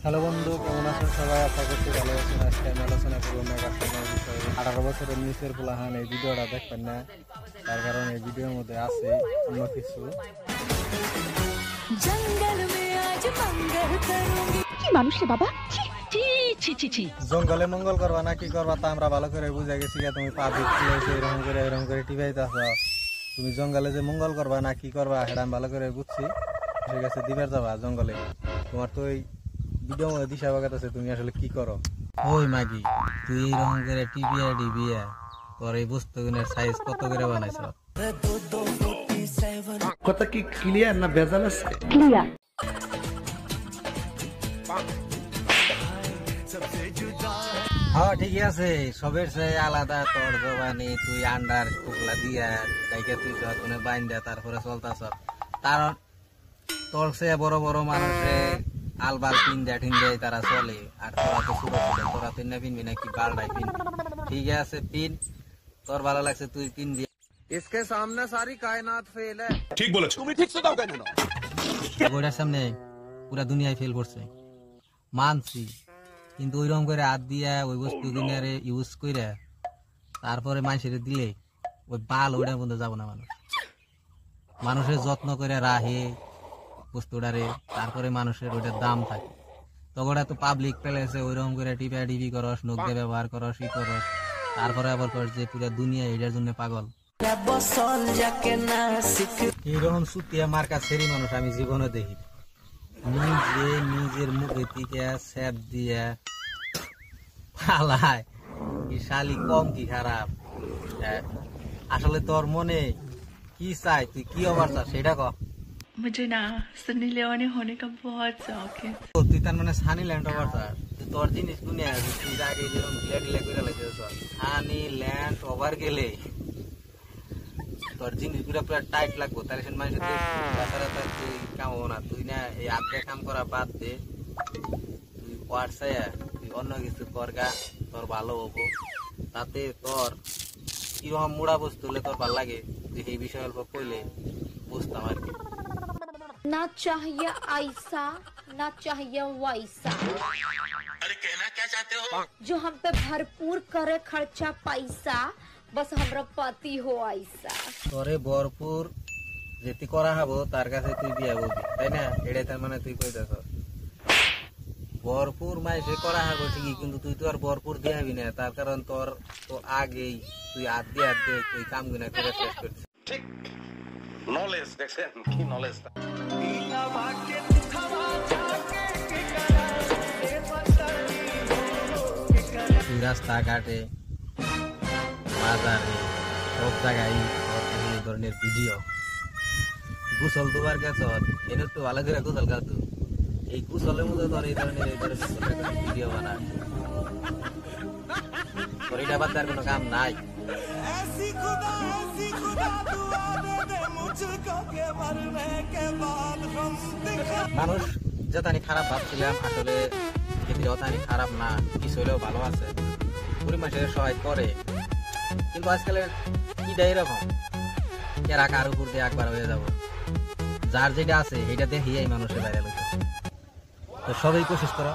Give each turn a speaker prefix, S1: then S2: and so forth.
S1: Hello বন্ধু, কেমন আছেন সবাই? আশা করছি ভালো আছেন। আজকে আমি আলোচনা করবো মেগাস্টারের বিষয়ে। 18 বছরের নিচের পোলাহান এই ভিডিওটা দেখবেন না, তার কারণ এই ভিডিওর মধ্যে আছে অন্য কিছু। জঙ্গলে মঙ্গল করবা না কি করবা তা আমরা ভালো করে বুঝে গেছি। তুমি পাবলিক এরকম করে টিভাইতেছ। তুমি জঙ্গলে যে মঙ্গল করবা না কি করবা সেটা আমি ভালো করে বুঝছি। ঠিক আছে, দিবার যাবা জঙ্গলে। তোমার তো এই ভিডিও মধ্যে দিশা বাগাত আছে, তুমি আসলে কি করো? ওই মাগি, তুই এইরকম করে টিভিয়া তোর এই বস্তুগুলোর সাইজ কত করে বানাইছ?
S2: কথা কি ক্লিয়ার না ভেজাল আছে?
S3: ক্লিয়ার।
S1: হ্যাঁ ঠিকই আছে, সবের চেয়ে আলাদা তোর জবানি। তুই আন্ডার কুকলা দিয়া তাইকে তুই কোনো বাইন দেয়া তারপরে চলতাছ। কারণ তোর চেয়ে বড় বড় মানুষে আলবাল পিন দেয় ঠিন দেয়, তারা চলে। আর তোরা তো ছোট ছোট, তোরা পিন না পিনবি নাকি বালটাই পিন। ঠিক আছে পিন, তোর ভালো লাগছে তুই পিন দিয়ে। इसके सामने सारी कायनात फेल है।
S2: ঠিক বলেছো, তুমি ঠিক দাও কেন?
S1: গোড়ার সামনে পুরা দুনিয়ায় ফেল করছে মানছি, কিন্তু ওইরকম করে হাত দিয়া ওই বস্তু কিনারে ইউজ করে তারপরে মানুষের দিলে ওই বাল ওইটার মধ্যে যাবো না। মানুষের যত্ন করে রাহে বস্তুটারে, তারপরে মানুষের ওইটার দাম থাকে। তগোটা তো পাবলিক প্লেসে ওইরকম করে টিপা টিপি করস, নোক দিয়ে ব্যবহার করস, ই করস, তারপরে আবার কর যে পুরা দুনিয়া এটার জন্য পাগল। এইরকম সুতিয়া মার্কা সেরি মানুষ আমি জীবনে দেখি। নিজের মুখে থেকে স্যাপ দিয়া পালায় কি শালি কম কি খারাপ? আসলে তোর মনে কি চাই, তুই কি অবার চাস সেটা ক।
S4: मुझे ना सनी लियोनी होने का बहुत शौक है।
S1: তুই তার মানে সানি ল্যান্ড ওভার চাস? তোর জিনিস দুনিয়া তুই আগে যেরকম ঢিলা ঢিলা করে লাগছে সানি ল্যান্ড ওভার গেলে তোর জিনিস গুলা পুরো টাইট লাগবো। তাহলে সে মানুষের তুই কামাবো না। তুই না এই আগে কাম করা বাদ দে, তুই হোয়াটসঅ্যাপ তুই অন্য কিছু করগা, তোর ভালো হবো। তাতে তোর কিরকম মুড়া বস্তু হলে তোর ভালো লাগে তুই এই বিষয় অল্প কইলে বুঝতাম আর কি।
S3: ना चाहिए ऐसा ना चाहिए वैसा।
S2: अरे कहना क्या चाहते हो?
S3: जो हम पे भरपूर करे खर्चा पैसा, बस हमरा पति हो ऐसा।
S1: তোরে ভরপুর যেটি করা হবো তার কাছে তুই বিয়া বলবি, তাই না? এটাই তার মানে তুই কইতেছ ভরপুর মাইসে করা হবো ঠিকই, কিন্তু তুই তো আর ভরপুর দিয়ে হবি না। তার কারণ তোর তো আগেই তুই হাত দিয়ে তুই কাম গুনা করে শেষ করছিস।
S2: ঠিক নলেজ দেখছেন কি নলেজ?
S1: তুই রাস্তাঘাটে বাজারে সব জায়গায় এই ধরনের ভিডিও গুসল দুবার গেছ, এনে একটু ভালো করে গুসল গা। তুই এই গুসলের মধ্যে তোর এই ধরনের ভিডিও বানা, তোর এটা বাদ দেওয়ার কোনো কাম নাই। মানুষ যেতানি খারাপ ভাবছিলাম, আসলে অতানি খারাপ না, কিছু হলেও ভালো আছে, গরিব মানুষের সহায় করে। কিন্তু আজকালের কিটা এরকম কেরা কার উপর দিয়ে একবার হয়ে যাব, যার যেটা আছে সেটা দেখিয়ে মানুষের বাইরে লইতেছে। তো সবাই কোশিশ করো